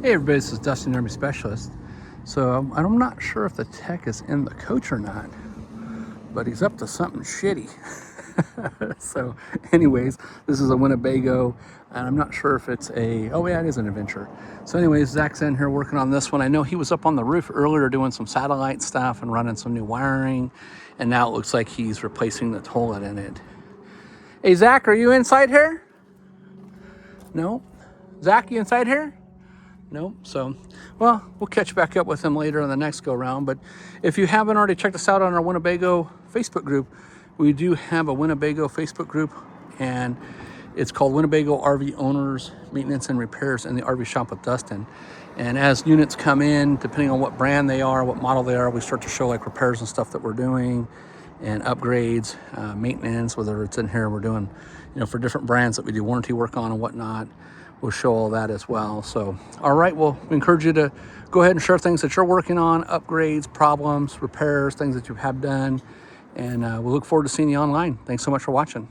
Hey everybody, this is Dustin, Army Specialist. So I'm not sure if the tech is in the coach or not, but he's up to something shitty. So anyways, this is a Winnebago, and I'm not sure if it's oh yeah, it is an Adventure. So anyways, Zach's in here working on this one. I know he was up on the roof earlier doing some satellite stuff and running some new wiring, and now it looks like he's replacing the toilet in it. Hey Zach, are you inside here? No? Zach, you inside here? Nope. So, well, we'll catch back up with him later on the next go round. But if you haven't already checked us out on our Winnebago Facebook group, we do have a Winnebago Facebook group, and it's called Winnebago RV Owners Maintenance and Repairs in the RV Shop with Dustin. And as units come in, depending on what brand they are, what model they are, we start to show like repairs and stuff that we're doing, and upgrades, maintenance, whether it's in here we're doing, for different brands that we do warranty work on and whatnot. We'll show all that as well. So, all right, well, we encourage you to go ahead and share things that you're working on, upgrades, problems, repairs, things that you have done. And we look forward to seeing you online. Thanks so much for watching.